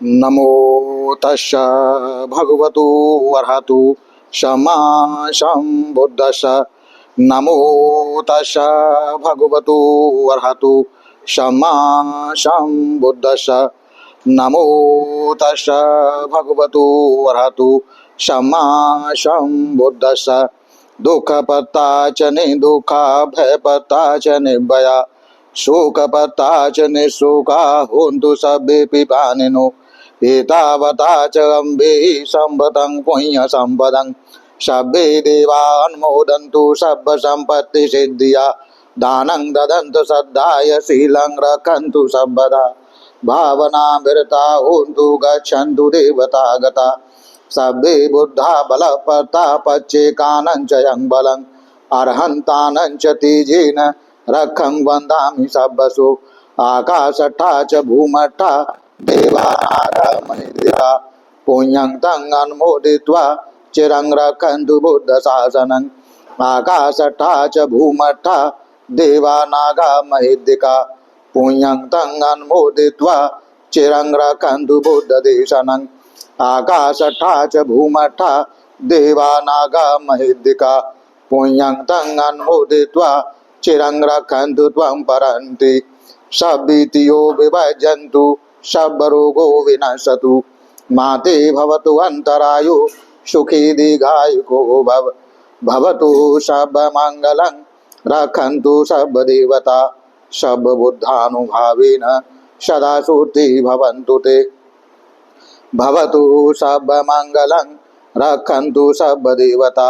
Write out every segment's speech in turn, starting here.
नमो तस्स भगवतु अर्हतु सम्मा सम्बुद्दस्स। नमो तस्स भगवतु अर्हतु सम्मा सम्बुद्दस्स। नमो तस्स भगवतु अर्हतु सम्मा सम्बुद्दस्स। दुःखपत्ता च निर्दुःखा भयपत्ता च निर्भया शोकपत्ता च निःशोका होन्तु सर्वे पिपानिनो। एतावता च अम्बे सम्पदं पुण्यसम्पदं सर्वे देवानुमोदन्तु सर्वसम्पत्तिसिद्धिया। दानं ददन्तु श्रद्धाय शीलं रक्षन्तु सर्वदा। भावनामृता होन्तु गच्छन्तु देवतागता। सर्वे बुद्धा बलप्रतापच्चेकानं च यं बलं अर्हन्तानं च तेजेन रक्षं वन्दामि सर्वसु। आकाशट्ठा च भूमट्ठा देवानागमनिद्रा पुण्यं तं अनुमोदित्वा चिरं रक्षन्तु बुद्धशासनम्। आकाशट्ठा च भूमट्ठा देवानागमनिद्रा पुण्यं तं अनुमोदित्वा चिरं रक्षन्तु बुद्धदेशनम्। आकाशट्ठा च भूमट्ठा देवानागमनिद्रा पुण्यं तं अनुमोदित्वा चिरं रक्षन्तु त्वं परन्ति। सब्बीतियो विभजन्तु सर्वरोगो विनश्यतु। माते भवतु अन्तरायो सुखी दीर्घायुको भव। भवतु सर्वमङ्गलं रक्षन्तु सर्वदेवता। सर्वबुद्धानुभावेन सदा शुद्धि भवन्तु ते। भवतु सर्वमङ्गलं रक्षन्तु सर्वदेवता।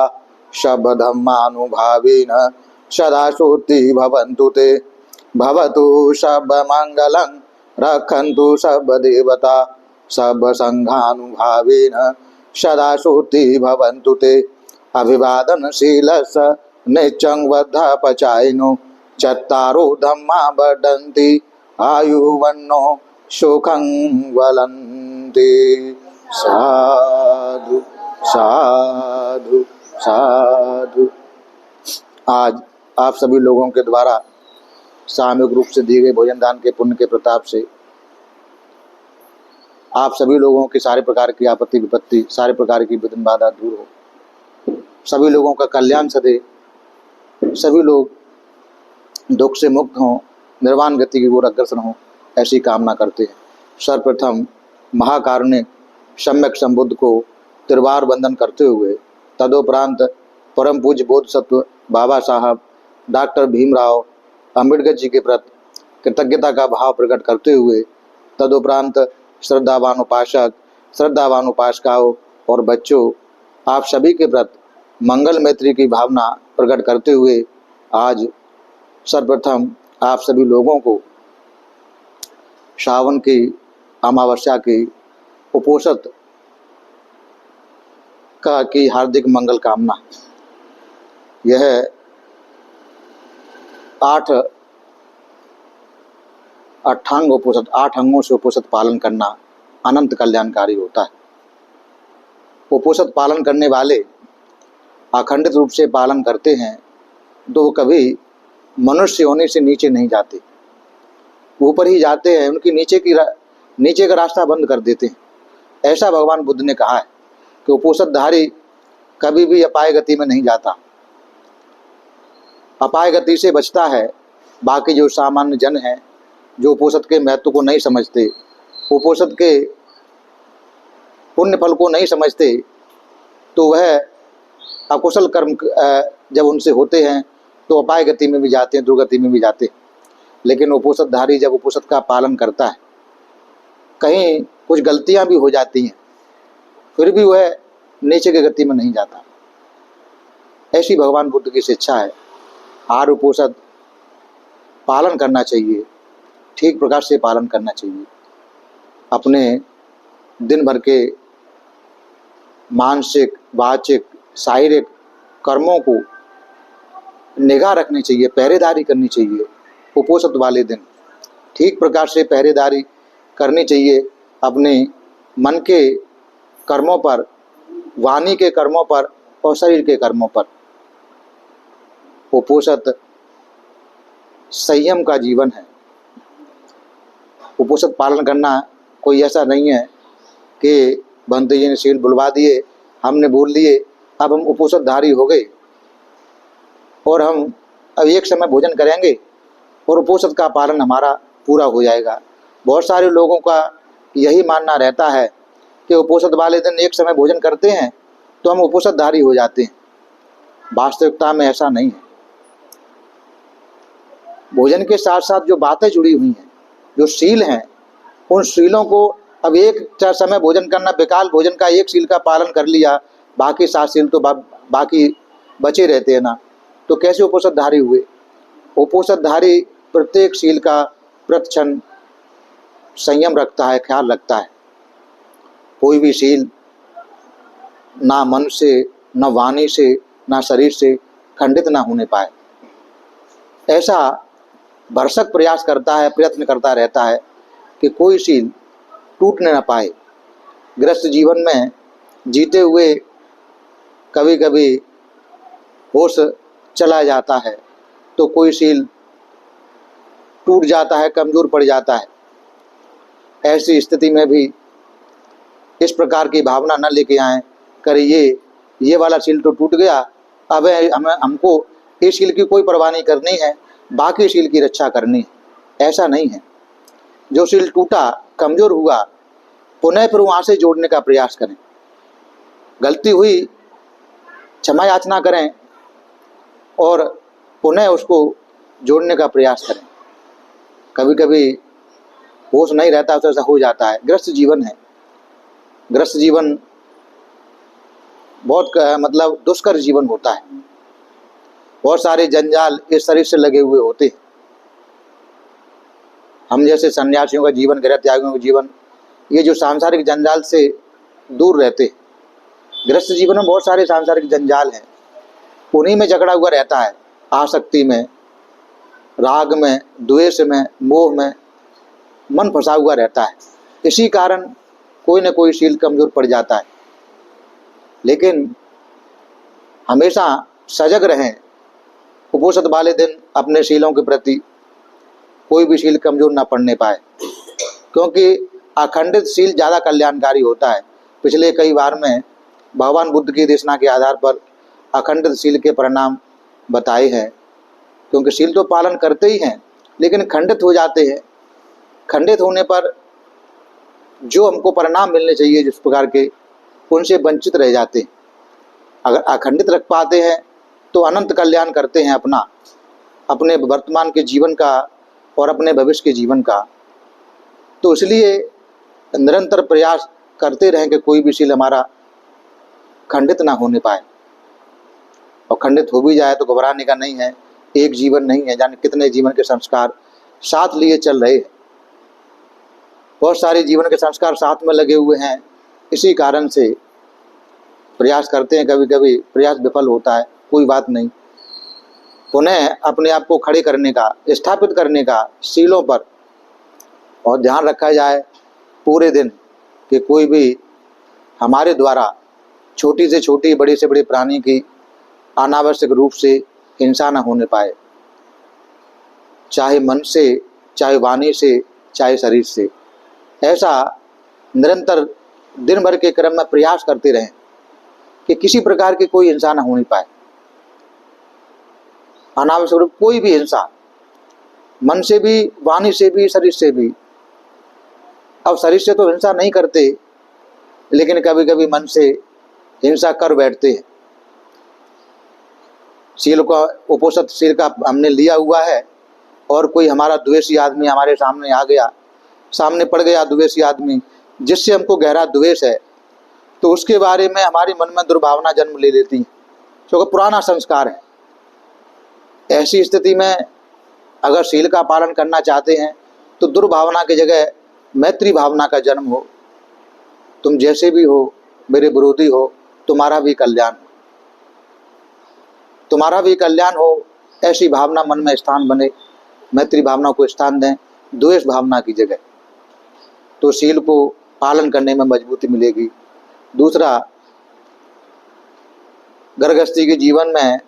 सर्वधर्मानुभावेन सदा शुद्धि भवन्तु ते। भवतु सर्वमङ्गलं रक्षन्तु सर्वदेवता। सर्वसङ्घानुभावेन सदा शुद्धि भवन्तु ते। अभिवादनशीलस्य नित्यं वर्धपचायिनो चत्वारो धम्मा वर्धन्ति आयुर्वन्नो सुखं वलन्ति। साधु साधु साधु। आज आप सभी लोगों के द्वारा सामूहिक रूप से दिए गए भोजन दान के पुण्य के प्रताप से आप सभी लोगों की सारे प्रकार की आपत्ति विपत्ति, सारे प्रकार की विघ्न बाधा दूर हो। सभी लोगों का कल्याण सदे, सभी लोग दुख से मुक्त हों, निर्वाण गति की ओर अग्रसर हों, ऐसी कामना करते हैं। सर्वप्रथम महाकारुण्य सम्यक संबुद्ध को त्रिवार वंदन करते हुए तदोपरांत परम पूज्य बोधसत्व बाबा साहब डॉक्टर भीमराव अम्बेडकर जी के प्रति कृतज्ञता का भाव प्रकट करते हुए तदुपरांत श्रद्धावान उपासक, श्रद्धावान उपासिकाओं और बच्चों, आप सभी के प्रति मंगल मैत्री की भावना प्रकट करते हुए आज सर्वप्रथम आप सभी लोगों को सावन की अमावस्या की उपोषित की हार्दिक मंगल कामना। यह 8 अष्टांग उपोषित, 8 अंगों से उपोषित पालन करना अनंत कल्याणकारी होता है। उपोषित पालन करने वाले अखंडित रूप से पालन करते हैं तो वो कभी मनुष्य होने से नीचे नहीं जाते, ऊपर ही जाते हैं। उनकी नीचे का रास्ता बंद कर देते हैं। ऐसा भगवान बुद्ध ने कहा है कि उपोषितधारी कभी भी अपाय गति में नहीं जाता, अपाय गति से बचता है। बाकी जो सामान्य जन हैं, जो उपोषित के महत्व को नहीं समझते, उपोषित के पुण्य फल को नहीं समझते, तो वह अकुशल कर्म जब उनसे होते हैं तो अपाय गति में भी जाते हैं, दुर्गति में भी जाते हैं। लेकिन उपोषितधारी जब उपोषित का पालन करता है, कहीं कुछ गलतियां भी हो जाती हैं, फिर भी वह नीचे की गति में नहीं जाता। ऐसी भगवान बुद्ध की शिक्षा है। आहार उपोषित पालन करना चाहिए, ठीक प्रकार से पालन करना चाहिए। अपने दिन भर के मानसिक, वाचिक, शारीरिक कर्मों को निगाह रखनी चाहिए, पहरेदारी करनी चाहिए। उपोषित वाले दिन ठीक प्रकार से पहरेदारी करनी चाहिए अपने मन के कर्मों पर, वाणी के कर्मों पर और शरीर के कर्मों पर। उपोषित संयम का जीवन है। उपोषित पालन करना कोई ऐसा नहीं है कि बंते जी ने शील बुलवा दिए, हमने बोल लिए, अब हम उपोषणधारी हो गए और हम अब एक समय भोजन करेंगे और उपोषण का पालन हमारा पूरा हो जाएगा। बहुत सारे लोगों का यही मानना रहता है कि उपोषण वाले दिन एक समय भोजन करते हैं तो हम उपोषणधारी हो जाते हैं। वास्तविकता में ऐसा नहीं है। भोजन के साथ साथ जो बातें जुड़ी हुई हैं, जो शील हैं, उन शीलों को अब एक समय भोजन करना, बेकाल भोजन का एक शील का पालन कर लिया, बाकी 7 शील तो बाकी बचे रहते हैं ना, तो कैसे उपोषणधारी हुए। उपोषणधारी प्रत्येक शील का प्रतिक्षण संयम रखता है, ख्याल रखता है। कोई भी शील ना मन से, न वाणी से, ना शरीर से खंडित ना होने पाए, ऐसा भरसक प्रयास करता है, प्रयत्न करता रहता है कि कोई शील टूटने न पाए। गृहस्थ जीवन में जीते हुए कभी कभी होश चला जाता है तो कोई शील टूट जाता है, कमज़ोर पड़ जाता है। ऐसी स्थिति में भी इस प्रकार की भावना न लेके आएँ, करे ये वाला शील तो टूट गया, अब हमको इस शील की कोई परवाह नहीं करनी है, बाकी शील की रक्षा करनी है। ऐसा नहीं है। जो शील टूटा, कमज़ोर हुआ, पुनः फिर वहाँ से जोड़ने का प्रयास करें। गलती हुई, क्षमा याचना करें और पुनः उसको जोड़ने का प्रयास करें। कभी कभी होश नहीं रहता तो ऐसा हो जाता है। गृहस्थ जीवन है, गृहस्थ जीवन बहुत मतलब दुष्कर जीवन होता है। बहुत सारे जंजाल इस शरीर से लगे हुए होते हैं। हम जैसे सन्यासियों का जीवन, गृह त्यागियों का जीवन, ये जो सांसारिक जंजाल से दूर रहते हैं। गृहस्थ जीवन में बहुत सारे सांसारिक जंजाल हैं, उन्हीं में जकड़ा हुआ रहता है। आसक्ति में, राग में, द्वेष में, मोह में मन फंसा हुआ रहता है। इसी कारण कोई न कोई शील कमज़ोर पड़ जाता है। लेकिन हमेशा सजग रहें। उपोषण वाले दिन अपने शीलों के प्रति कोई भी शील कमज़ोर ना पड़ने पाए, क्योंकि अखंडित शील ज़्यादा कल्याणकारी होता है। पिछले कई बार में भगवान बुद्ध की देशना के आधार पर अखंडित शील के परिणाम बताए हैं। क्योंकि शील तो पालन करते ही हैं, लेकिन खंडित हो जाते हैं। खंडित होने पर जो हमको परिणाम मिलने चाहिए जिस प्रकार के, उनसे वंचित रह जाते हैं। अगर अखंडित रख पाते हैं तो अनंत कल्याण करते हैं अपना, अपने वर्तमान के जीवन का और अपने भविष्य के जीवन का। तो इसलिए निरंतर प्रयास करते रहें कि कोई भी शील हमारा खंडित ना होने पाए। और खंडित हो भी जाए तो घबराने का नहीं है। एक जीवन नहीं है, जाने कितने जीवन के संस्कार साथ लिए चल रहे हैं। बहुत सारे जीवन के संस्कार साथ में लगे हुए हैं। इसी कारण से प्रयास करते हैं, कभी कभी प्रयास विफल होता है, कोई बात नहीं। पुनः अपने आप को खड़े करने का, स्थापित करने का शीलों पर और ध्यान रखा जाए पूरे दिन कि कोई भी हमारे द्वारा छोटी से छोटी, बड़े से बड़े प्राणी की अनावश्यक रूप से हिंसा न होने पाए, चाहे मन से, चाहे वाणी से, चाहे शरीर से। ऐसा निरंतर दिन भर के क्रम में प्रयास करते रहें कि किसी प्रकार की कोई हिंसा न होने पाए। अनावश्यक रूप कोई भी हिंसा, मन से भी, वाणी से भी, शरीर से भी। अब शरीर से तो हिंसा नहीं करते, लेकिन कभी कभी मन से हिंसा कर बैठते हैं। शील का, उपोषण शील का हमने लिया हुआ है और कोई हमारा द्वेषी आदमी हमारे सामने आ गया, सामने पड़ गया द्वेषी आदमी, जिससे हमको गहरा द्वेष है, तो उसके बारे में हमारे मन में दुर्भावना जन्म ले लेती है, क्योंकि पुराना संस्कार है। ऐसी स्थिति में अगर शील का पालन करना चाहते हैं तो दुर्भावना की जगह मैत्री भावना का जन्म हो। तुम जैसे भी हो, मेरे विरोधी हो, तुम्हारा भी कल्याण हो, तुम्हारा भी कल्याण हो, ऐसी भावना मन में स्थान बने। मैत्री भावना को स्थान दें द्वेष भावना की जगह, तो शील को पालन करने में मजबूती मिलेगी। दूसरा, गृहस्थी के जीवन में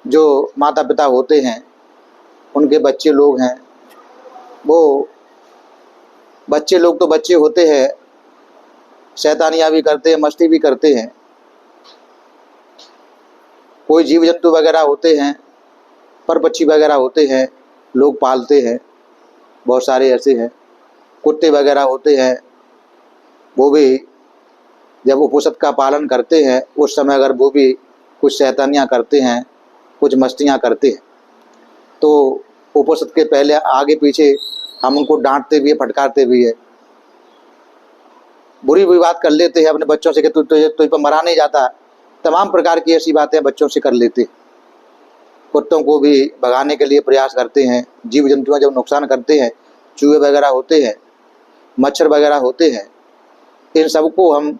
जो माता पिता होते हैं, उनके बच्चे लोग हैं, वो बच्चे लोग तो बच्चे होते हैं, शैतानियाँ भी करते हैं, मस्ती भी करते हैं। कोई जीव जंतु वगैरह होते हैं, पर पक्षी वगैरह होते हैं, लोग पालते हैं, बहुत सारे ऐसे हैं। कुत्ते वगैरह होते हैं, वो भी जब उपनिषद का पालन करते हैं उस समय अगर वो भी कुछ शैतानियाँ करते हैं, कुछ मस्तियाँ करते हैं, तो उपनिषद के पहले आगे पीछे हम उनको डांटते भी है, फटकारते भी है, बुरी बुरी बात कर लेते हैं अपने बच्चों से कि तुझ पर मरा नहीं जाता। तमाम प्रकार की ऐसी बातें बच्चों से कर लेते हैं। कुत्तों को भी भगाने के लिए प्रयास करते हैं। जीव जंतुओं जब नुकसान करते हैं, चूहे वगैरह होते हैं, मच्छर वगैरह होते हैं, इन सबको हम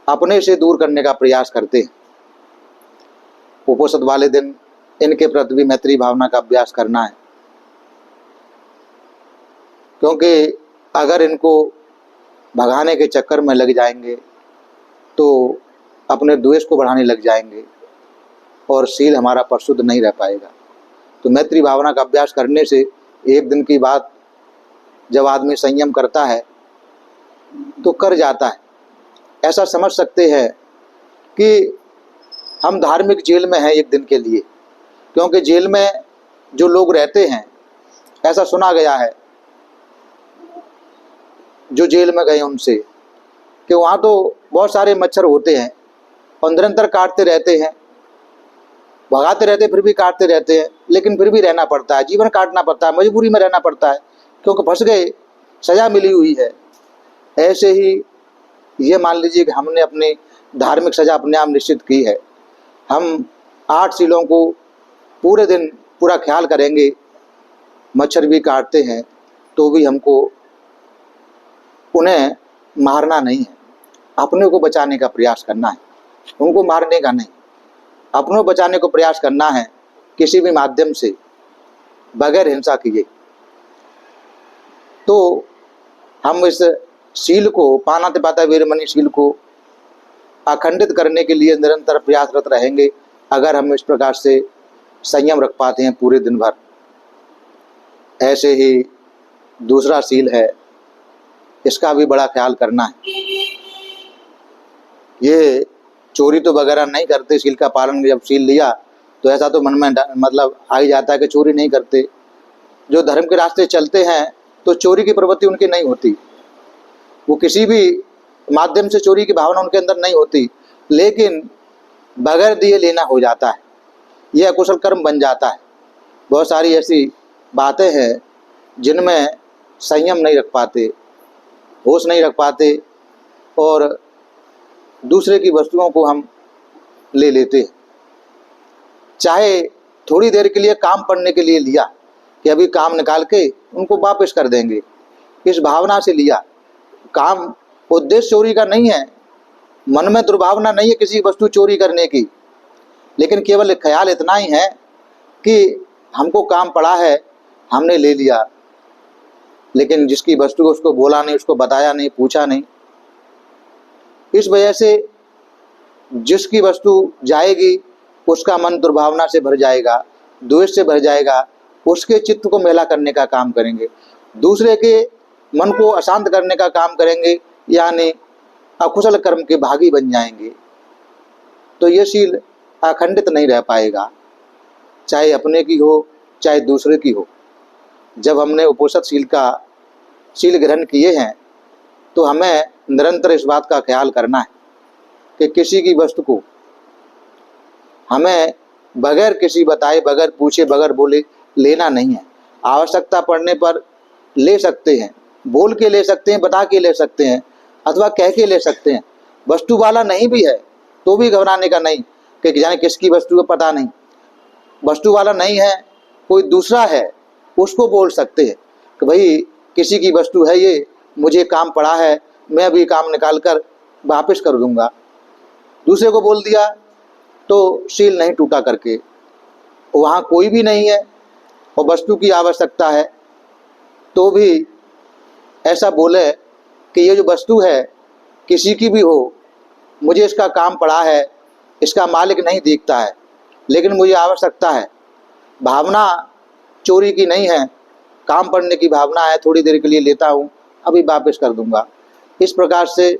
अपने से दूर करने का प्रयास करते हैं। उपोषद वाले दिन इनके प्रति भी मैत्री भावना का अभ्यास करना है, क्योंकि अगर इनको भगाने के चक्कर में लग जाएंगे तो अपने द्वेष को बढ़ाने लग जाएंगे और शील हमारा परिशुद्ध नहीं रह पाएगा। तो मैत्री भावना का अभ्यास करने से एक दिन की बात जब आदमी संयम करता है तो कर जाता है। ऐसा समझ सकते हैं कि हम धार्मिक जेल में हैं एक दिन के लिए, क्योंकि जेल में जो लोग रहते हैं, ऐसा सुना गया है जो जेल में गए उनसे, कि वहाँ तो बहुत सारे मच्छर होते हैं और निरंतर काटते रहते हैं, भगाते रहते फिर भी काटते रहते हैं, लेकिन फिर भी रहना पड़ता है, जीवन काटना पड़ता है, मजबूरी में रहना पड़ता है, क्योंकि फंस गए, सज़ा मिली हुई है। ऐसे ही ये मान लीजिए कि हमने अपनी धार्मिक सज़ा अपने आप निश्चित की है। हम 8 शीलों को पूरे दिन पूरा ख्याल करेंगे, मच्छर भी काटते हैं तो भी हमको उन्हें मारना नहीं है, अपने को बचाने का प्रयास करना है, उनको मारने का नहीं। अपनों को बचाने को प्रयास करना है किसी भी माध्यम से, बगैर हिंसा किए। तो हम इस शील को, पानातिपाता वीरमणि शील को अखंडित करने के लिए निरंतर प्रयासरत रहेंगे, अगर हम इस प्रकार से संयम रख पाते हैं पूरे दिन भर। ऐसे ही दूसरा शील है, इसका भी बड़ा ख्याल करना है। ये चोरी तो वगैरह नहीं करते, शील का पालन जब शील लिया तो ऐसा तो मन में मतलब आ ही जाता है कि चोरी नहीं करते। जो धर्म के रास्ते चलते हैं तो चोरी की प्रवृत्ति उनकी नहीं होती, वो किसी भी माध्यम से चोरी की भावना उनके अंदर नहीं होती, लेकिन बगैर दिए लेना हो जाता है, यह अकुशल कर्म बन जाता है। बहुत सारी ऐसी बातें हैं जिनमें संयम नहीं रख पाते, होश नहीं रख पाते और दूसरे की वस्तुओं को हम ले लेते हैं। चाहे थोड़ी देर के लिए काम पड़ने के लिए लिया कि अभी काम निकाल के उनको वापस कर देंगे, इस भावना से लिया। काम उद्देश्य चोरी का नहीं है, मन में दुर्भावना नहीं है किसी वस्तु चोरी करने की, लेकिन केवल ख्याल इतना ही है कि हमको काम पड़ा है, हमने ले लिया, लेकिन जिसकी वस्तु उसको बोला नहीं, उसको बताया नहीं, पूछा नहीं। इस वजह से जिसकी वस्तु जाएगी उसका मन दुर्भावना से भर जाएगा, द्वेष से भर जाएगा, उसके चित्त को मैला करने का काम करेंगे, दूसरे के मन को अशांत करने का काम करेंगे, यानी अकुशल कर्म के भागी बन जाएंगे। तो ये शील अखंडित नहीं रह पाएगा, चाहे अपने की हो चाहे दूसरे की हो। जब हमने उपोषद शील ग्रहण किए हैं तो हमें निरंतर इस बात का ख्याल करना है कि किसी की वस्तु को हमें बगैर किसी बताए, बगैर पूछे, बगैर बोले लेना नहीं है। आवश्यकता पड़ने पर ले सकते हैं, बोल के ले सकते हैं, बता के ले सकते हैं, अथवा कह के ले सकते हैं। वस्तु वाला नहीं भी है तो भी घबराने का नहीं कि जाने किसकी वस्तु को पता नहीं। वस्तु वाला नहीं है, कोई दूसरा है, उसको बोल सकते हैं कि भाई किसी की वस्तु है ये, मुझे काम पड़ा है, मैं अभी काम निकाल कर वापस कर दूंगा। दूसरे को बोल दिया तो शील नहीं टूटा करके, वहाँ कोई भी नहीं है और वस्तु की आवश्यकता है तो भी ऐसा बोले कि ये जो वस्तु है किसी की भी हो, मुझे इसका काम पड़ा है, इसका मालिक नहीं दिखता है, लेकिन मुझे आवश्यकता है। भावना चोरी की नहीं है, काम पड़ने की भावना है, थोड़ी देर के लिए लेता हूँ, अभी वापस कर दूंगा। इस प्रकार से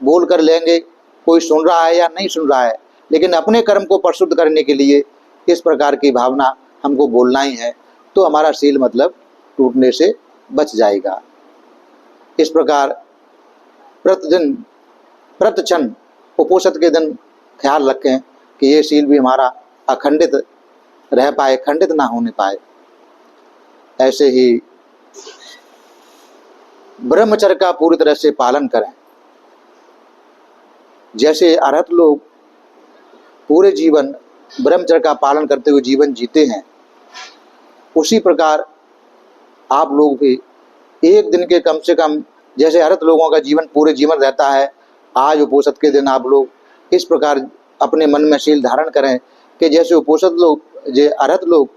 बोल कर लेंगे, कोई सुन रहा है या नहीं सुन रहा है, लेकिन अपने कर्म को परिशुद्ध करने के लिए इस प्रकार की भावना हमको बोलना ही है, तो हमारा शील मतलब टूटने से बच जाएगा। इस प्रकार प्रतिदिन प्रतिक्षण उपोषित के दिन ख्याल रखें कि ये शील भी हमारा अखंडित रह पाए, खंडित ना होने पाए। ऐसे ही ब्रह्मचर्य का पूरी तरह से पालन करें। जैसे अरहत लोग पूरे जीवन ब्रह्मचर्य का पालन करते हुए जीवन जीते हैं, उसी प्रकार आप लोग भी एक दिन के कम से कम, जैसे अरहत लोगों का जीवन पूरे जीवन रहता है, आज उपोषित के दिन आप लोग इस प्रकार अपने मन में शील धारण करें कि जैसे उपोषित लोग, जो अरहत लोग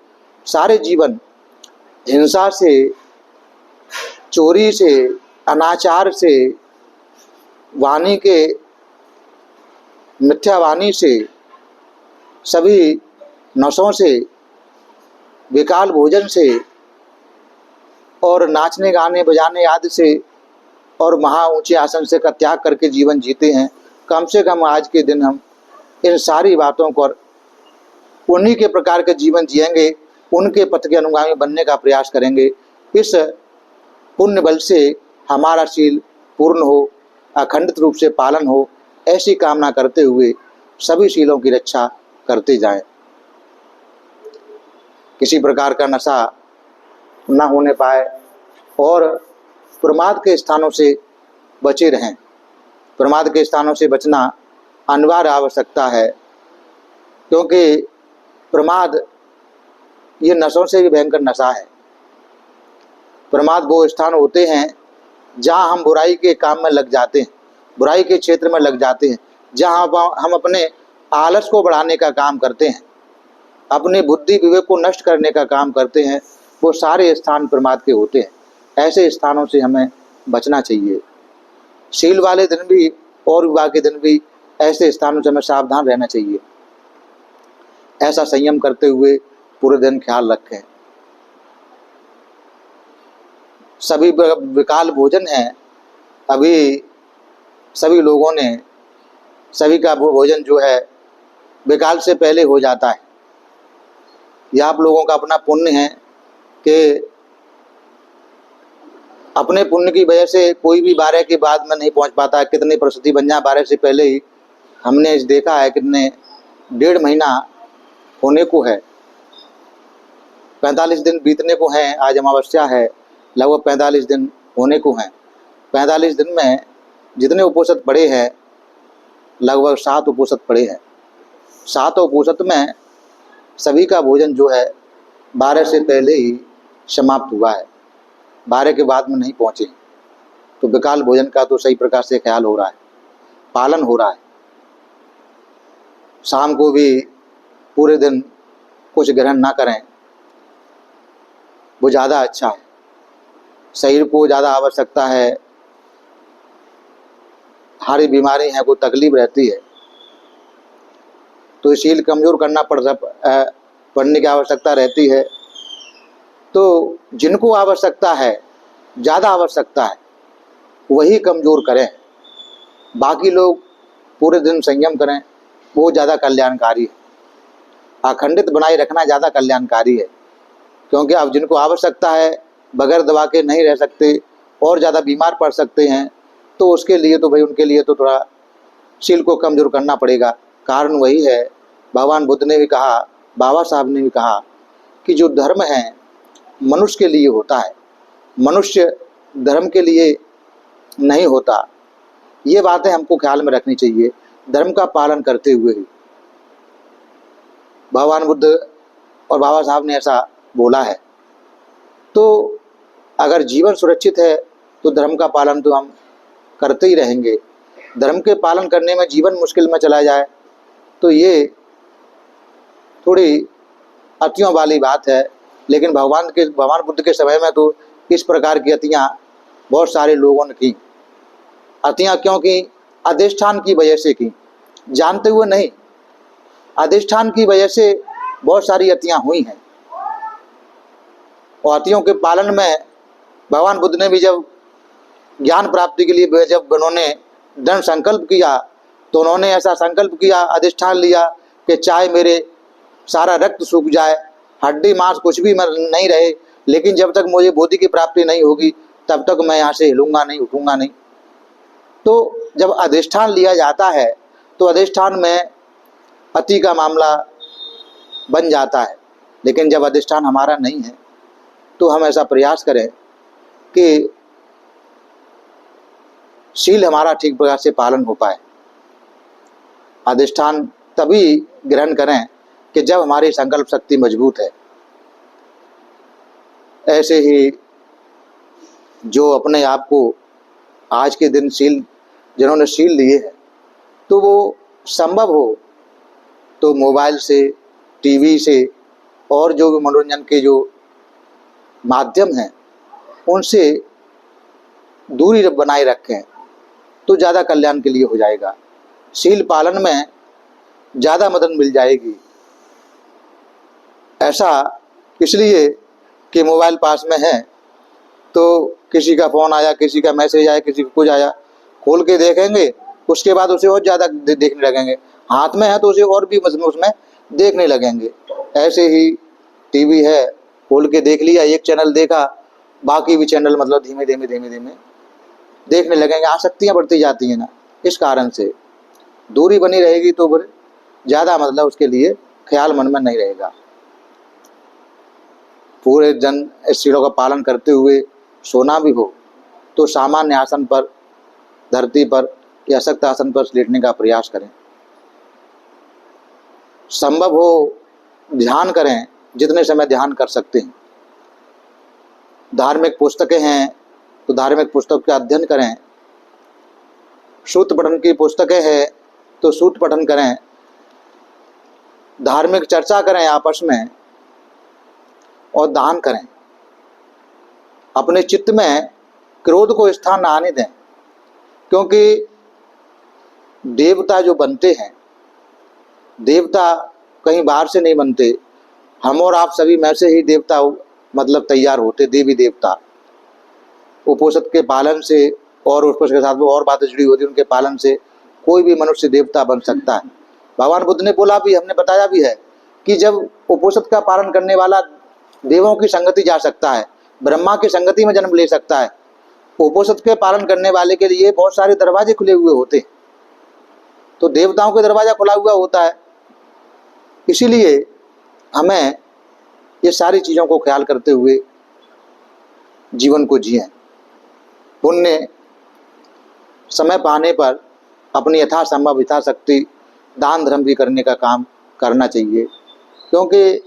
सारे जीवन हिंसा से, चोरी से, अनाचार से, वाणी के मिथ्या वाणी से, सभी नशों से, विकाल भोजन से और नाचने गाने बजाने आदि से और महा ऊंचे आसन से का त्याग करके जीवन जीते हैं। कम से कम आज के दिन हम इन सारी बातों पर उन्हीं के प्रकार के जीवन जिएंगे, उनके पथ के अनुगामी बनने का प्रयास करेंगे। इस पुण्य बल से हमारा शील पूर्ण हो, अखंडित रूप से पालन हो, ऐसी कामना करते हुए सभी शीलों की रक्षा करते जाएं। किसी प्रकार का नशा न होने पाए और प्रमाद के स्थानों से बचे रहें। प्रमाद के स्थानों से बचना अनिवार्य आवश्यकता है, क्योंकि प्रमाद ये नशों से भी भयंकर नशा है। प्रमाद वो स्थान होते हैं जहाँ हम बुराई के काम में लग जाते हैं, बुराई के क्षेत्र में लग जाते हैं, जहाँ हम अपने आलस को बढ़ाने का काम करते हैं, अपनी बुद्धि विवेक को नष्ट करने का काम करते हैं, वो सारे स्थान प्रमाद के होते हैं। ऐसे स्थानों से हमें बचना चाहिए। शील वाले दिन भी और विवाह के दिन भी ऐसे स्थानों से हमें सावधान रहना चाहिए। ऐसा संयम करते हुए पूरे दिन ख्याल रखें। सभी विकाल भोजन है, अभी सभी लोगों ने, सभी का भोजन जो है विकाल से पहले हो जाता है। यह आप लोगों का अपना पुण्य है कि अपने पुण्य की वजह से कोई भी 12 के बाद में नहीं पहुंच पाता है। कितनी परिस्थिति बन जाए 12 से पहले ही, हमने देखा है कितने 1.5 महीना होने को है, 45 दिन बीतने को हैं। आज अमावस्या है, लगभग 45 दिन होने को हैं। 45 दिन में जितने उपोषित पड़े हैं, लगभग 7 उपोषित पड़े हैं। 7 उपोषित में सभी का भोजन जो है 12 से पहले ही समाप्त हुआ है, 12 के बाद में नहीं पहुँचे। तो विकाल भोजन का तो सही प्रकार से ख्याल हो रहा है, पालन हो रहा है। शाम को भी पूरे दिन कुछ ग्रहण ना करें, वो ज़्यादा अच्छा है। शरीर को ज़्यादा आवश्यकता है, हारी बीमारी है, कोई तकलीफ रहती है, तो शील कमज़ोर करना पड़ने की आवश्यकता रहती है। तो जिनको आवश्यकता है, ज़्यादा आवश्यकता है, वही कमज़ोर करें। बाकी लोग पूरे दिन संयम करें, वो ज़्यादा कल्याणकारी है। अखंडित बनाए रखना ज़्यादा कल्याणकारी है, क्योंकि अब जिनको आवश्यकता है बगैर दवा के नहीं रह सकते और ज़्यादा बीमार पड़ सकते हैं, तो उसके लिए तो भाई उनके लिए तो थोड़ा शील को कमज़ोर करना पड़ेगा। कारण वही है, भगवान बुद्ध ने भी कहा, बाबा साहब ने भी कहा कि जो धर्म है मनुष्य के लिए होता है, मनुष्य धर्म के लिए नहीं होता। ये बातें हमको ख्याल में रखनी चाहिए, धर्म का पालन करते हुए ही। भगवान बुद्ध और बाबा साहब ने ऐसा बोला है। तो अगर जीवन सुरक्षित है तो धर्म का पालन तो हम करते ही रहेंगे। धर्म के पालन करने में जीवन मुश्किल में चला जाए तो ये थोड़ी अतियों वाली बात है। लेकिन भगवान बुद्ध के समय में तो इस प्रकार की अतियाँ बहुत सारे लोगों ने की। अतियाँ क्यों की? अधिष्ठान की वजह से की, जानते हुए नहीं। अधिष्ठान की वजह से बहुत सारी अतियाँ हुई हैं। और अतियों के पालन में भगवान बुद्ध ने भी जब ज्ञान प्राप्ति के लिए जब उन्होंने दृढ़ संकल्प किया तो उन्होंने ऐसा संकल्प किया, अधिष्ठान लिया कि चाहे मेरे सारा रक्त सूख जाए, हड्डी मांस कुछ भी नहीं रहे, लेकिन जब तक मुझे बोधि की प्राप्ति नहीं होगी तब तक मैं यहाँ से हिलूंगा नहीं, उठूंगा नहीं। तो जब अधिष्ठान लिया जाता है तो अधिष्ठान में अति का मामला बन जाता है, लेकिन जब अधिष्ठान हमारा नहीं है तो हम ऐसा प्रयास करें कि शील हमारा ठीक प्रकार से पालन हो पाए। अधिष्ठान तभी ग्रहण करें कि जब हमारी संकल्प शक्ति मजबूत है। ऐसे ही जो अपने आप को आज के दिन जिन्होंने शील लिए हैं, तो वो संभव हो तो मोबाइल से, टीवी से और जो भी मनोरंजन के जो माध्यम हैं उनसे दूरी बनाए रखें तो ज़्यादा कल्याण के लिए हो जाएगा। शील पालन में ज़्यादा मदद मिल जाएगी। ऐसा इसलिए कि मोबाइल पास में है तो किसी का फ़ोन आया, किसी का मैसेज आया, किसी का कुछ आया, खोल के देखेंगे, उसके बाद उसे और ज़्यादा देखने लगेंगे। हाथ में है तो उसे और भी उसमें देखने लगेंगे। ऐसे ही टीवी है, खोल के देख लिया, एक चैनल देखा, बाकी भी चैनल मतलब धीमे धीमे देखने लगेंगे। आसक्तियाँ बढ़ती जाती हैं ना, इस कारण से दूरी बनी रहेगी तो फिर ज़्यादा मतलब उसके लिए ख्याल मन में नहीं रहेगा। पूरे जन इस चीज़ों का पालन करते हुए सोना भी हो तो सामान्य आसन पर, धरती पर या सख्त आसन पर लेटने का प्रयास करें। संभव हो ध्यान करें, जितने समय ध्यान कर सकते हैं। धार्मिक पुस्तकें हैं तो धार्मिक पुस्तक का अध्ययन करें। सूत्र पठन की पुस्तकें हैं तो सूत्र पठन करें। धार्मिक चर्चा करें आपस में और दान करें। अपने चित्त में क्रोध को स्थान न आने दें, क्योंकि देवता जो बनते हैं, देवता कहीं बाहर से नहीं बनते। हम और आप सभी में से ही देवता मतलब तैयार होते, देवी देवता। उपोषद के पालन से और उस के साथ में और बातें जुड़ी होती, उनके पालन से कोई भी मनुष्य देवता बन सकता है। भगवान बुद्ध ने बोला भी, हमने बताया भी है कि जब उपोषद का पालन करने वाला देवों की संगति जा सकता है, ब्रह्मा की संगति में जन्म ले सकता है, उपोषद के पालन करने वाले के लिए बहुत सारे दरवाजे खुले हुए होते हैं। तो देवताओं का दरवाजा खुला हुआ होता है। इसीलिए हमें ये सारी चीज़ों को ख्याल करते हुए जीवन को जिएं। पुण्य समय पाने पर अपनी यथासंभव यथाशक्ति दान धर्म भी करने का काम करना चाहिए, क्योंकि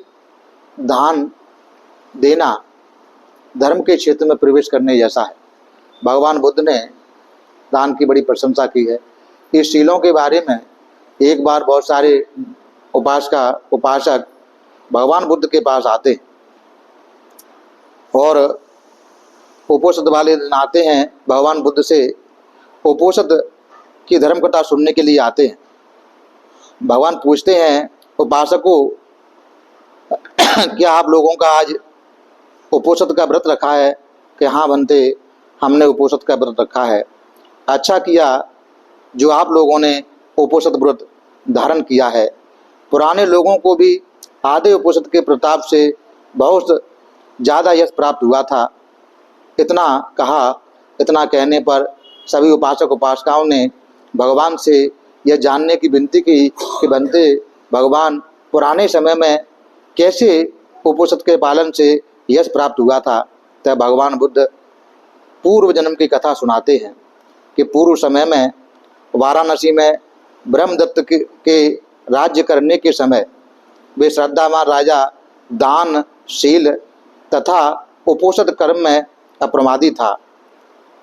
दान देना धर्म के क्षेत्र में प्रवेश करने जैसा है। भगवान बुद्ध ने दान की बड़ी प्रशंसा की है। इस शीलों के बारे में एक बार बहुत सारे उपासक भगवान बुद्ध के पास आते और उपोषद वाले दिन आते हैं, भगवान बुद्ध से उपोषद की धर्म कथा सुनने के लिए आते हैं। भगवान पूछते हैं उपासकों, क्या आप लोगों का आज उपोषद का व्रत रखा है? कि हाँ बनते, हमने उपोषद का व्रत रखा है। अच्छा किया जो आप लोगों ने उपोषद व्रत धारण किया है। पुराने लोगों को भी आधे उपोषद के प्रताप से बहुत ज़्यादा यश प्राप्त हुआ था। इतना कहा, इतना कहने पर सभी उपासक उपासिकाओं ने भगवान से यह जानने की विनती की कि बनते भगवान, पुराने समय में कैसे उपोषद के पालन से यश प्राप्त हुआ था। तब भगवान बुद्ध पूर्व जन्म की कथा सुनाते हैं कि पूर्व समय में वाराणसी में ब्रह्मदत्त के राज्य करने के समय वे श्रद्धावान राजा दान, शील तथा उपोषद कर्म में अप्रमादी था।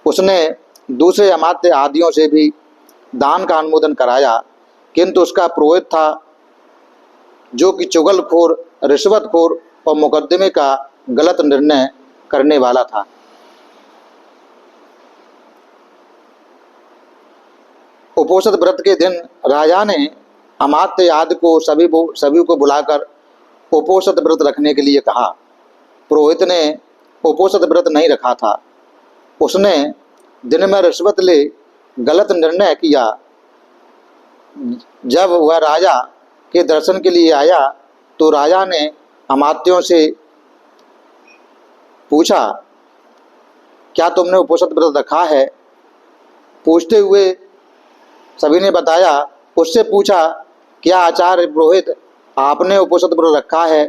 उसने दूसरे अमात्य आदियों से भी दान का अनुमोदन कराया, किंतु उसका पुरोहित था जो कि चुगलखोर, रिश्वतखोर और मुकदमे का गलत निर्णय करने वाला था। उपोषद व्रत के दिन राजा ने अमात्य आदि को सभी को बुलाकर उपोषद व्रत रखने के लिए कहा। पुरोहित ने उपोषद व्रत नहीं रखा था। उसने दिन में रिश्वत ले गलत निर्णय किया। जब वह राजा के दर्शन के लिए आया तो राजा ने अमात्यों से पूछा, क्या तुमने उपोषित व्रत रखा है? पूछते हुए सभी ने बताया। उससे पूछा, क्या आचार्य पुरोहित आपने उपोषित व्रत रखा है?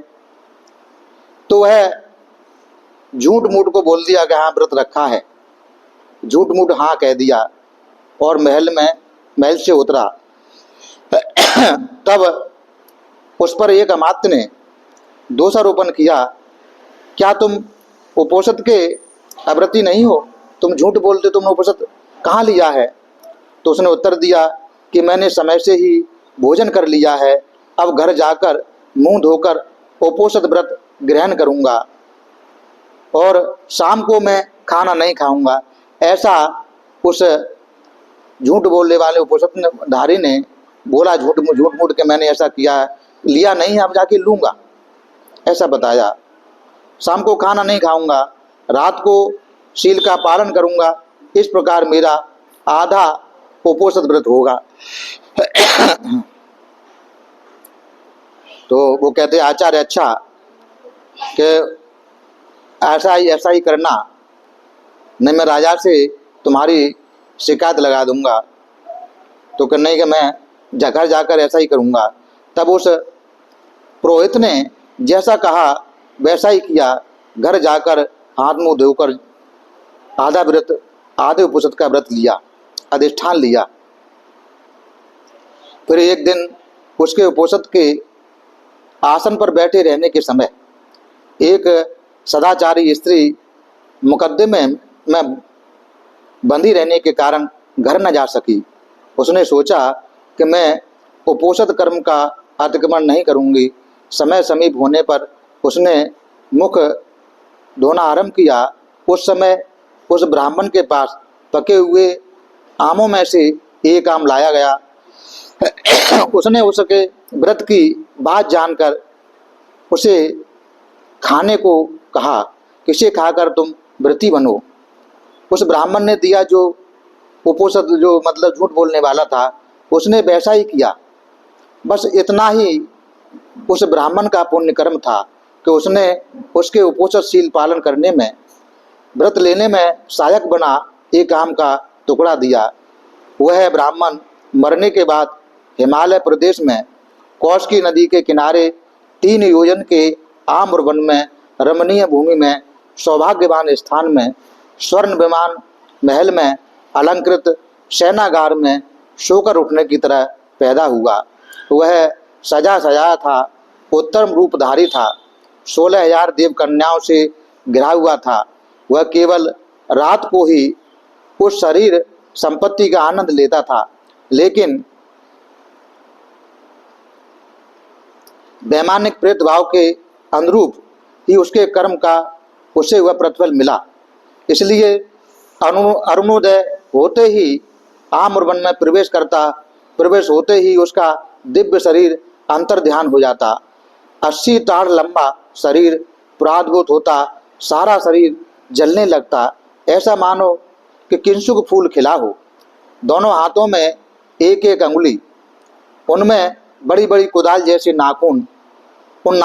तो वह झूठ मूठ को बोल दिया कि हाँ व्रत रखा है। झूठ मूठ हाँ कह दिया और महल से उतरा। तब उस पर एक अमात्य ने दोषारोपण किया, क्या तुम उपोषित के अव्रती नहीं हो? तुम झूठ बोलते, तुमने उपोषित कहाँ लिया है? तो उसने उत्तर दिया कि मैंने समय से ही भोजन कर लिया है, अब घर जाकर मुंह धोकर उपोषित व्रत ग्रहण करूंगा और शाम को मैं खाना नहीं खाऊंगा। ऐसा उस झूठ बोलने वाले उपोषित धारी ने बोला। झूठ मूठ के मैंने ऐसा किया, लिया नहीं, अब जाके लूंगा, ऐसा बताया। शाम को खाना नहीं खाऊंगा, रात को शील का पालन करूंगा, इस प्रकार मेरा आधा उपोषित व्रत होगा। तो वो कहते आचार्य अच्छा कि ऐसा ही करना, नहीं मैं राजा से तुम्हारी शिकायत लगा दूंगा। तो नहीं कि मैं घर जाकर ऐसा ही करूंगा। तब उस पुरोहित ने जैसा कहा वैसा ही किया। घर जाकर हाथ मुंह धोकर आधे उपोषित का व्रत लिया, अधिष्ठान लिया। फिर एक दिन उसके उपोषित के आसन पर बैठे रहने के समय एक सदाचारी स्त्री मुकद्दमे में बंधी रहने के कारण घर न जा सकी। उसने सोचा कि मैं उपोषित कर्म का अतिक्रमण नहीं करूंगी। समय समीप होने पर उसने मुख धोना आरंभ किया। उस समय उस ब्राह्मण के पास पके हुए आमों में से एक आम लाया गया। उसने उसके व्रत की बात जानकर उसे खाने को कहा, किसे खाकर तुम व्रती बनो। उस ब्राह्मण ने दिया, जो उपोषित जो मतलब झूठ बोलने वाला था, उसने वैसा ही किया। बस इतना ही उस ब्राह्मण का पुण्य कर्म था कि उसने उसके उपोषित शील पालन करने में, व्रत लेने में सहायक बना एक आम का टुकड़ा दिया। वह ब्राह्मण मरने के बाद हिमालय प्रदेश में कौशिकी नदी के किनारे 3 योजन के आम्र वन में रमणीय भूमि में सौभाग्यवान स्थान में स्वर्ण विमान महल में अलंकृत सेनागार में सोकर उठने की तरह पैदा हुआ। वह सजा सजाया था, उत्तम रूपधारी था, 16,000 देव कन्याओं से घिरा हुआ था। वह केवल रात को ही उस शरीर संपत्ति का आनंद लेता था, लेकिन वैमानिक प्रेत भाव के अनुरूप ही उसके कर्म का उसे हुआ प्रतिफल मिला। इसलिए अरुणोदय होते ही आम्रवन में प्रवेश होते ही उसका दिव्य शरीर अंतर ध्यान हो जाता। 80 ताड़ लंबा शरीर प्रादुर्भूत होता, सारा शरीर जलने लगता, ऐसा मानो कि किंसुक फूल खिला हो। दोनों हाथों में एक एक अंगुली, उनमें बड़ी बड़ी कुदाल जैसे नाखून, उन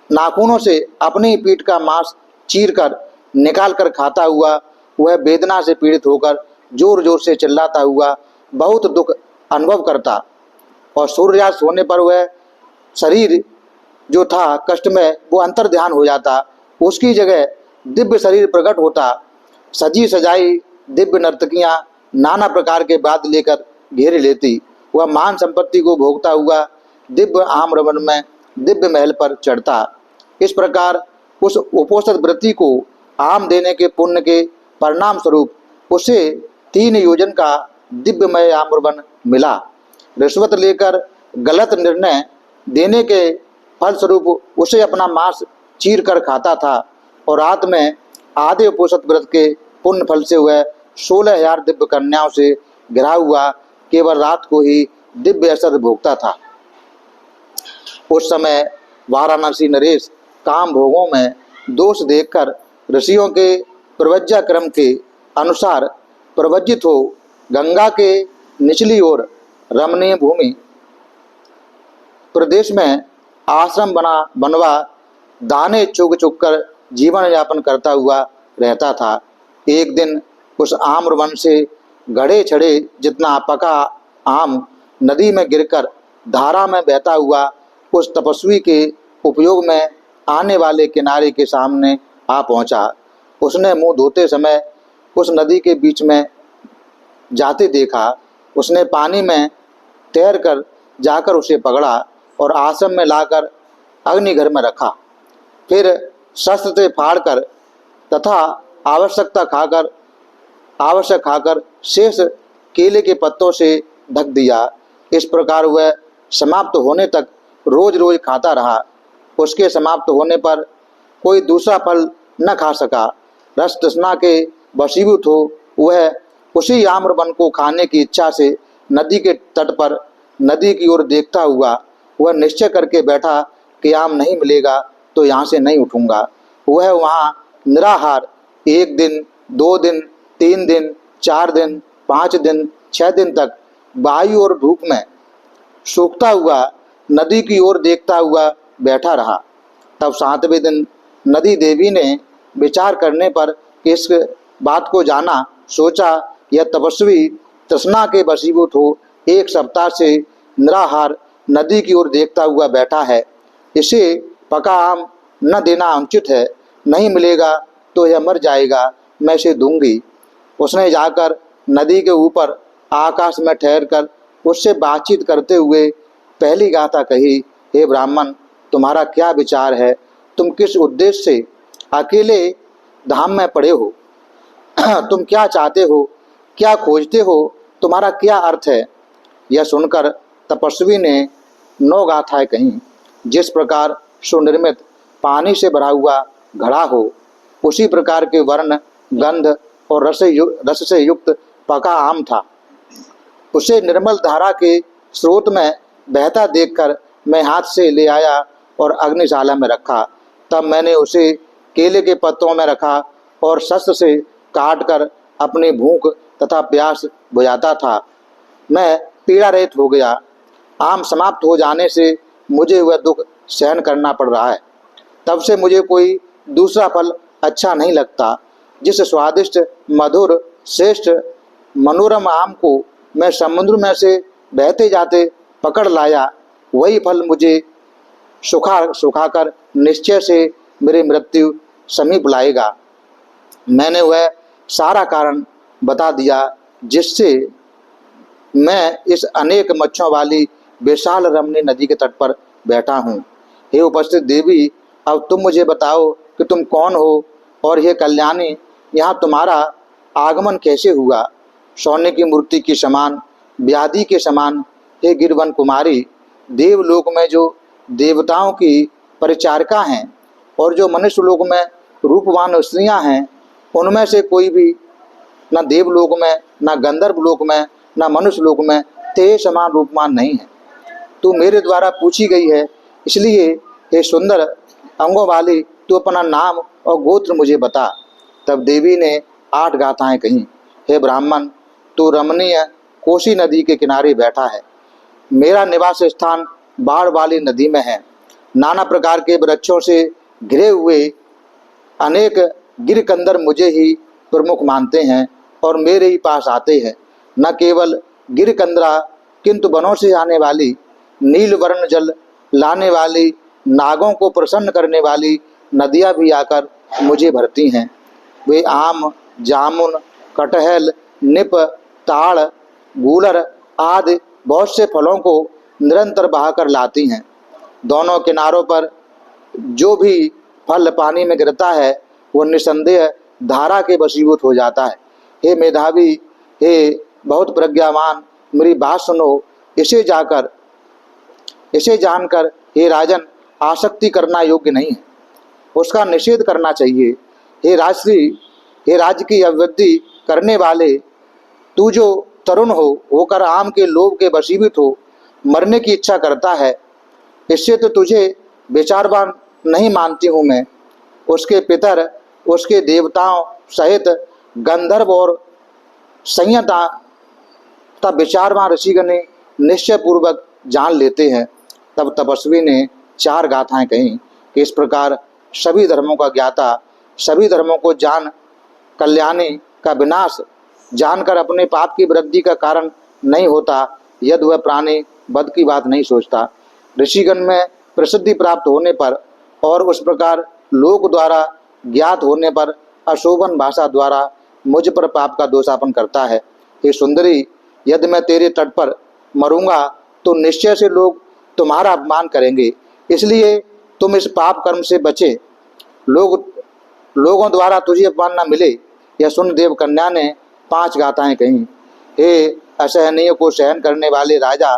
नाखूनों से अपनी पीठ का मांस चीर कर निकाल कर खाता हुआ वह वेदना से पीड़ित होकर जोर जोर से चिल्लाता हुआ बहुत दुख अनुभव करता। और सूर्यास्त होने पर वह शरीर जो था कष्ट में, वो अंतर ध्यान हो जाता। उसकी जगह दिव्य शरीर प्रकट होता। सजी सजाई दिव्य नर्तकियां नाना प्रकार के वाद्य लेकर घेरे लेती। वह मान संपत्ति को भोगता हुआ दिव्य आम्रवन में दिव्य महल पर चढ़ता। इस प्रकार उस उपोषित व्रती को आम देने के पुण्य के परिणाम स्वरूप उसे 3 योजन का दिव्यमय आम्रवन मिला। रिश्वत लेकर गलत निर्णय देने के फलस्वरूप उसे अपना मांस चीर कर खाता था और रात में आधे उपोषित व्रत के पुण्य फल से वह 16,000 दिव्य कन्याओं से घिरा हुआ केवल रात को ही दिव्य असर भोगता था। उस समय वाराणसी नरेश काम भोगों में दोष देखकर ऋषियों के प्रवज्जा क्रम के अनुसार प्रवज्जित हो गंगा के निचली ओर रमणीय भूमि प्रदेश में आश्रम बनवा दाने चुग चुग कर जीवन यापन करता हुआ रहता था। एक दिन उस आम्र वन से गड़े छड़े जितना पका आम नदी में गिरकर धारा में बहता हुआ उस तपस्वी के उपयोग में आने वाले किनारे के सामने आ पहुंचा। उसने मुंह धोते समय उस नदी के बीच में जाते देखा। उसने पानी में तैर कर जाकर उसे पकड़ा और आश्रम में लाकर अग्निघर में रखा। फिर शस्त्र से फाड़कर तथा आवश्यक खाकर शेष केले के पत्तों से ढक दिया। इस प्रकार वह समाप्त होने तक रोज रोज खाता रहा। उसके समाप्त होने पर कोई दूसरा फल न खा सका। रस तृष्णा के वशीभूत हो वह उसी आम्रवन को खाने की इच्छा से नदी के तट पर नदी की ओर देखता हुआ वह निश्चय करके बैठा कि आम नहीं मिलेगा तो यहाँ से नहीं उठूंगा। वह वहाँ निराहार 1 दिन, 2 दिन, 3 दिन, 4 दिन, 5 दिन, 6 दिन तक वायु और धूप में सूखता हुआ नदी की ओर देखता हुआ बैठा रहा। तब 7वें दिन नदी देवी ने विचार करने पर इस बात को जाना, सोचा यह तपस्वी तृष्णा के वशीभूत हो 1 सप्ताह से निराहार नदी की ओर देखता हुआ बैठा है। इसे पका आम न देना अनुचित है। नहीं मिलेगा तो यह मर जाएगा, मैं इसे दूंगी। उसने जाकर नदी के ऊपर आकाश में ठहरकर उससे बातचीत करते हुए पहली गाथा कही, हे ब्राह्मण, तुम्हारा क्या विचार है? तुम किस उद्देश्य से अकेले धाम में पड़े हो? तुम क्या चाहते हो? क्या खोजते हो? तुम्हारा क्या अर्थ है? यह सुनकर तपस्वी ने 9 गाथाएं कहीं। जिस प्रकार सुनिर्मित पानी से भरा हुआ घड़ा हो, उसी प्रकार के वर्ण, गंध और रस से युक्त पका आम था। उसे निर्मल धारा के स्रोत में बहता देखकर मैं हाथ से ले आया और अग्निशाला में रखा। तब मैंने उसे केले के पत्तों में रखा और शस्त्र से काटकर अपनी भूख तथा प्यास बुझाता था। मैं पीड़ा रहित हो गया। आम समाप्त हो जाने से मुझे वह दुख सहन करना पड़ रहा है। तब से मुझे कोई दूसरा फल अच्छा नहीं लगता। जिस स्वादिष्ट, मधुर, श्रेष्ठ, मनोरम आम को मैं समुद्र में से बहते जाते पकड़ लाया, वही फल मुझे सुखाकर निश्चय से मेरी मृत्यु समीप लाएगा। मैंने वह सारा कारण बता दिया जिससे मैं इस अनेक मच्छों वाली विशाल रमणी नदी के तट पर बैठा हूँ। हे उपस्थित देवी, अब तुम मुझे बताओ कि तुम कौन हो और हे कल्याणी, यहाँ तुम्हारा आगमन कैसे हुआ? सोने की मूर्ति के समान, व्याधि के समान हे गिरवन कुमारी, देवलोक में जो देवताओं की परिचारिका हैं और जो मनुष्य लोक में रूपवान स्त्रियां हैं, उनमें से कोई भी न देवलोक में, न गंधर्व लोक में, न मनुष्य लोक में तेरे समान रूपवान नहीं है। तू मेरे द्वारा पूछी गई है, इसलिए हे सुंदर अंगों वाली, तू अपना नाम और गोत्र मुझे बता। तब देवी ने 8 गाथाएं कहीं। हे ब्राह्मण, तू रमणीय कोसी नदी के किनारे बैठा है। मेरा निवास स्थान बाढ़ वाली नदी में है। नाना प्रकार के वृक्षों से घिरे हुए अनेक गिरकंदर मुझे ही प्रमुख मानते हैं और मेरे ही पास आते हैं। न केवल गिरकंदरा, किंतु वनों से आने वाली, नील वर्ण जल लाने वाली, नागों को प्रसन्न करने वाली नदियाँ भी आकर मुझे भरती हैं। वे आम, जामुन, कटहल, निप, ताड़, गूलर आदि बहुत से फलों को निरंतर बहाकर लाती हैं। दोनों किनारों पर जो भी फल पानी में गिरता है वो निसंदेह धारा के वशीभूत हो जाता है। हे मेधावी, हे बहुत प्रज्ञावान, मेरी बात सुनो। इसे जानकर हे राजन, आसक्ति करना योग्य नहीं है, उसका निषेध करना चाहिए। हे राजश्री, हे राज्य की अवृद्धि करने वाले, तू जो तरुण होकर आम के लोभ के वशीभूत हो मरने की इच्छा करता है, इससे तो तुझे विचारवान नहीं मानती हूँ मैं। उसके पितर, उसके देवताओं सहित गंधर्व और संयता तथा विचारवान ऋषिगण निश्चय पूर्वक जान लेते हैं। तब तपस्वी ने 4 गाथाएं कहीं कि इस प्रकार सभी धर्मों का ज्ञाता सभी धर्मों को जान कल्याणी का विनाश जानकर अपने पाप की वृद्धि का कारण नहीं होता, यदि वह प्राणी वध की बात नहीं सोचता। ऋषिगण में प्रसिद्धि प्राप्त होने पर और उस प्रकार लोक द्वारा ज्ञात होने पर अशोभन भाषा द्वारा मुझ पर पाप का दोषापन करता है। हे सुंदरी, यदि मैं तेरे तट पर मरूंगा तो निश्चय से लोग तुम्हारा अपमान करेंगे, इसलिए तुम इस पाप कर्म से बचे, लोगों द्वारा तुझे अपमान न मिले। यह सुन देव कन्या ने 5 गाथाएं कहीं। हे असहनीय को सहन करने वाले राजा,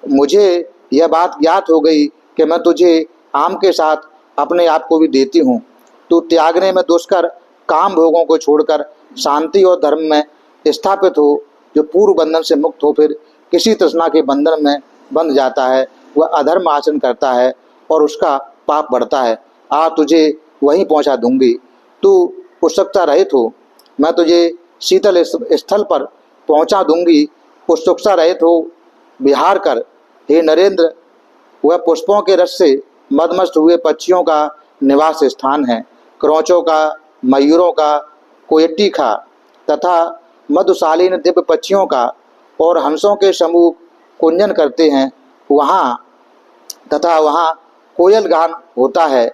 मुझे यह बात ज्ञात हो गई कि मैं तुझे आम के साथ अपने आप को भी देती हूँ। तू त्यागने में दुष्कर काम भोगों को छोड़कर शांति और धर्म में स्थापित हो। जो पूर्व बंधन से मुक्त हो फिर किसी तृष्णा के बंधन में बंध जाता है, वह अधर्म आचरण करता है और उसका पाप बढ़ता है। आ तुझे वहीं पहुंचा दूंगी, तू उत्सुकता रहित हो, मैं तुझे शीतल स्थल पर पहुंचा दूंगी, उत्सुकता रहित हो विहार कर। हे नरेंद्र, वह पुष्पों के रस से मदमस्त हुए पक्षियों का निवास स्थान है, क्रौचों का, मयूरों का, कोयटी का तथा मधुशालीन दिव्य पक्षियों का और हंसों के समूह कुंजन करते हैं वहाँ, तथा वहाँ कोयल गान होता है।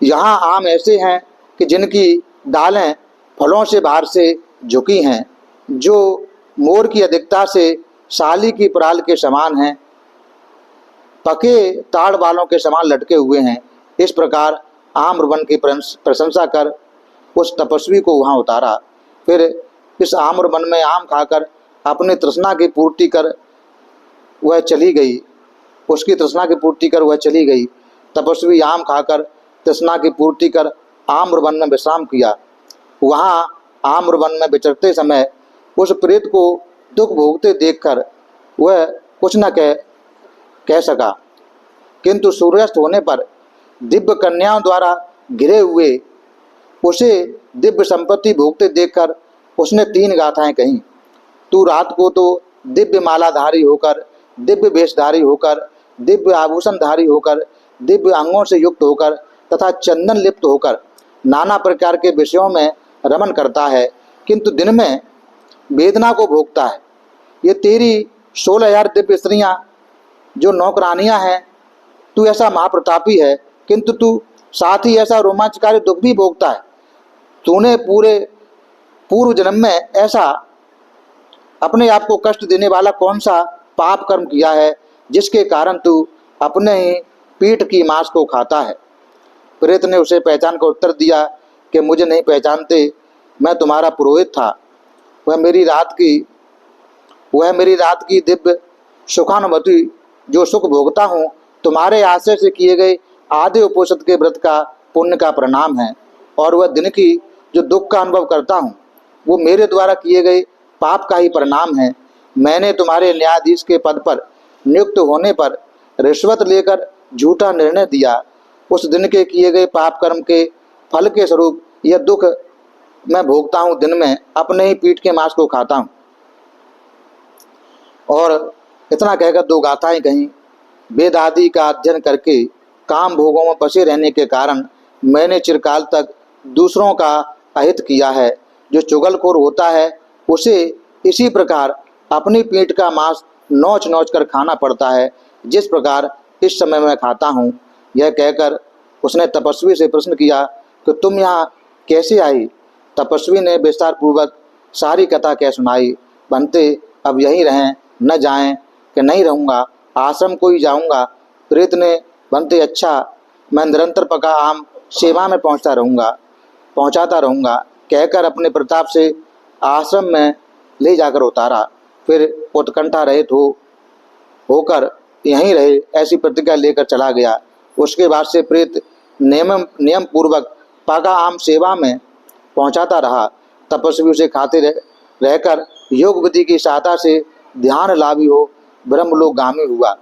यहाँ आम ऐसे हैं कि जिनकी डालें फलों से बाहर से झुकी हैं, जो मोर की अधिकता से साली की पराल के समान हैं, पके ताड़ वालों के समान लटके हुए हैं। इस प्रकार आम्रवन की प्रशंसा कर उस तपस्वी को वहाँ उतारा। फिर इस आम्रवन में आम खाकर अपनी तृष्णा की पूर्ति कर वह चली गई, उसकी तृष्णा की पूर्ति कर वह चली गई। तपस्वी आम खाकर तृष्णा की पूर्ति कर आम्रवन में विश्राम किया। वहाँ आम्रवन में विचरते समय उस प्रेत को दुख भोगते देखकर वह कुछ न कह सका, किंतु सूर्यास्त होने पर दिव्य कन्याओं द्वारा घिरे हुए उसे दिव्य संपत्ति भोगते देखकर उसने 3 गाथाएं कहीं। तू रात को तो दिव्य मालाधारी होकर, दिव्य वेशधारी होकर, दिव्य आभूषणधारी होकर, दिव्य अंगों से युक्त होकर तथा चंदन लिप्त होकर नाना प्रकार के विषयों में रमन करता है, किंतु दिन में वेदना को भोगता है। ये तेरी 16,000 दिव्य स्त्रियां जो नौकरानियां हैं, तू ऐसा महाप्रतापी है, किंतु तू साथ ही ऐसा रोमांचकारी दुख भी भोगता है। तूने पूरे पूर्व जन्म में ऐसा अपने आप को कष्ट देने वाला कौन सा पाप कर्म किया है जिसके कारण तू अपने ही पीठ की मांस को खाता है। प्रेत ने उसे पहचान कर उत्तर दिया कि मुझे नहीं पहचानते, मैं तुम्हारा पुरोहित था। वह मेरी रात की दिव्य सुखानुभूति जो सुख भोगता हूँ, तुम्हारे आश्रय से किए गए आधे उपोषित के व्रत का पुण्य का परिणाम है, और वह दिन की जो दुख का अनुभव करता हूँ वो मेरे द्वारा किए गए पाप का ही परिणाम है। मैंने तुम्हारे न्यायाधीश के पद पर नियुक्त होने पर रिश्वत लेकर झूठा निर्णय दिया। उस दिन के किए गए पाप कर्म के फल के स्वरूप यह दुख मैं भोगता हूँ। दिन में अपने ही पीठ के मांस को खाता हूँ। और इतना कहकर 2 गाथाएं कहीं। वेद आदि का अध्ययन करके काम भोगों में फंसे रहने के कारण मैंने चिरकाल तक दूसरों का अहित किया है। जो चुगलखोर होता है उसे इसी प्रकार अपनी पीठ का मांस नोच नोच कर खाना पड़ता है, जिस प्रकार इस समय मैं खाता हूँ। यह कहकर उसने तपस्वी से प्रश्न किया कि तुम यहाँ कैसे आई। तपस्वी ने विस्तार पूर्वक सारी कथा कह सुनाई। बनते अब यहीं रहें, न जाएं कि नहीं रहूँगा, आश्रम को ही जाऊँगा। प्रेत ने बनते अच्छा, मैं निरंतर पका आम सेवा में पहुँचाता रहूँगा कहकर अपने प्रताप से आश्रम में ले जाकर उतारा। फिर उत्कंठा रहित होकर यहीं रहे ऐसी प्रतिज्ञा लेकर चला गया। उसके बाद से प्रेत नियम पूर्वक पाका आम सेवा में पहुंचाता रहा। तपस्वी उसे खाते रहकर योग विधि की सहायता से ध्यान लाभी हो ब्रह्मलोकगामी हुआ।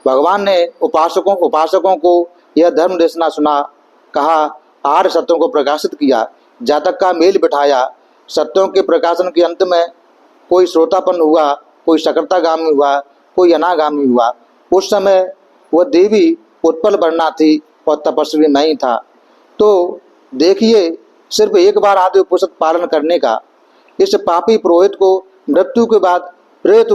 भगवान ने उपासकों को यह धर्म देशना सुना, कहा, आर्य सत्यों को प्रकाशित किया। जातक का मेल बिठाया, सत्यों के प्रकाशन के अंत में कोई श्रोतापन्न हुआ, कोई सक्रातागामी हुआ, कोई अनागामी हुआ। उस समय वह देवी उत्पल वर्णा थी और तपस्वी मैं ही था। तो देखिए, सिर्फ एक बार आदि उपनिषद पालन करने का इस पापी पुरोहित को मृत्यु के बाद प्रेत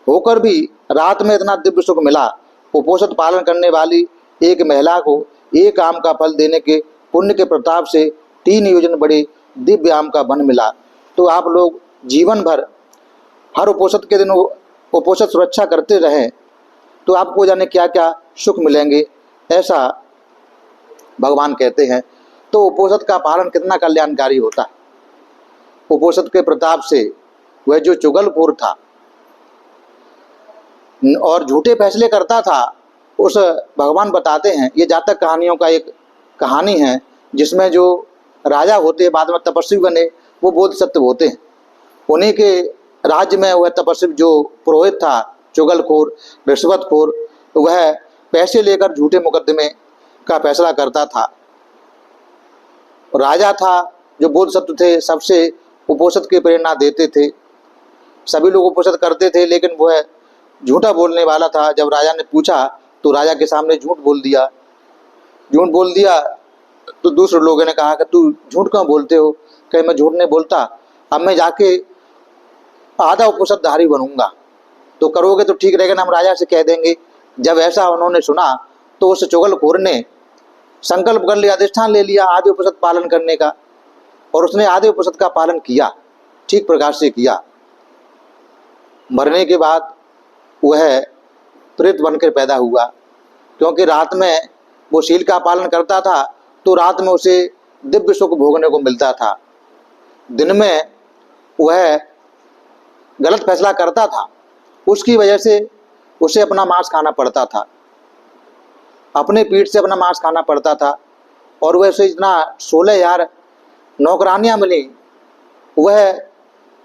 होकर भी रात में इतना दिव्य सुख मिला। उपनिषद पालन करने वाली एक महिला को एक आम का फल देने के पुण्य के प्रताप से 3 योजन बड़े दिव्य आम का वन मिला। तो आप लोग जीवन भर हर उपनिषद के दिन उपनिषद सुरक्षा करते रहें तो आपको जाने क्या क्या सुख मिलेंगे, ऐसा भगवान कहते हैं। तो उपनिषद का पालन कितना कल्याणकारी होता है। उपनिषद के प्रताप से वह जो चुगलखोर था और झूठे फैसले करता था, उस भगवान बताते हैं, ये जातक कहानियों का एक कहानी है जिसमें जो राजा होते बाद में तपस्वी बने वो बोधिसत्व होते हैं। उन्हीं के राज्य में वह तपस्वी जो पुरोहित था, चुगलखोर रिश्वतखोर, वह पैसे लेकर झूठे मुकदमे का फैसला करता था। राजा था जो बोधिसत्व थे, सबसे उपनिषद की प्रेरणा देते थे, सभी लोग उपनिषद करते थे, लेकिन वह झूठा बोलने वाला था। जब राजा ने पूछा तो राजा के सामने झूठ बोल दिया तो दूसरे लोगों ने कहा कि तू झूठ क्यों बोलते हो। कहे मैं झूठ नहीं बोलता, अब मैं जाके आधा उपनिषदधारी बनूंगा। तो करोगे तो ठीक रहेगा ना, हम राजा से कह देंगे। जब ऐसा उन्होंने सुना तो उस चुगलखोर ने संकल्प कर लिया, अधिष्ठान ले लिया आदि उपनिषद पालन करने का, और उसने आदि उपनिषद का पालन किया, ठीक प्रकार से किया। मरने के बाद वह प्रेत बनकर पैदा हुआ, क्योंकि रात में वो शील का पालन करता था तो रात में उसे दिव्य सुख भोगने को मिलता था। दिन में वह गलत फैसला करता था, उसकी वजह से उसे अपना मांस खाना पड़ता था, अपने पीठ से अपना मांस खाना पड़ता था। और वह उसे इतना 16,000 नौकरानियाँ मिली। वह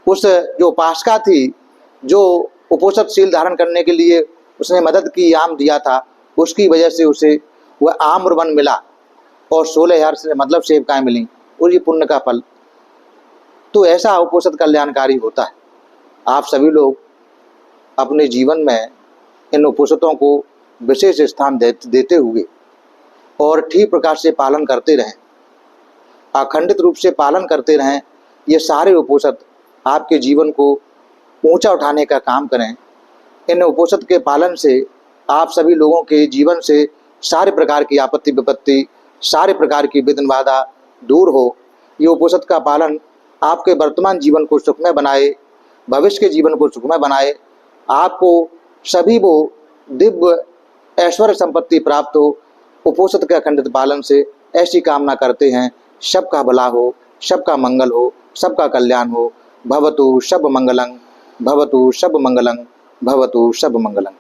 उस जो उपासका थी, जो उपनिषद शील धारण करने के लिए उसने मदद की, आम दिया था, उसकी वजह से उसे वह आम्रवन मिला और 16,000 से मतलब सेवकाएँ मिली, और ये पुण्य का फल। तो ऐसा उपनिषद कल्याणकारी होता है। आप सभी लोग अपने जीवन में इन उपनिषदों को विशेष स्थान देते हुए और ठीक प्रकार से पालन करते रहें, अखंडित रूप से पालन करते रहें। ये सारे उपनिषद आपके जीवन को ऊंचा उठाने का काम करें। इन उपनिषद के पालन से आप सभी लोगों के जीवन से सारे प्रकार की आपत्ति विपत्ति, सारे प्रकार की विघ्न बाधा दूर हो। ये उपनिषद का पालन आपके वर्तमान जीवन को सुखमय बनाए, भविष्य के जीवन को सुखमय बनाए, आपको सभी वो दिव्य ऐश्वर्य संपत्ति प्राप्त हो। उपनिषद के अखंडित पालन से ऐसी कामना करते हैं, सबका भला हो, सबका मंगल हो, सबका कल्याण हो। भवतु सब मंगलं, भवतु सब मंगलं, भवतु सब मंगलं।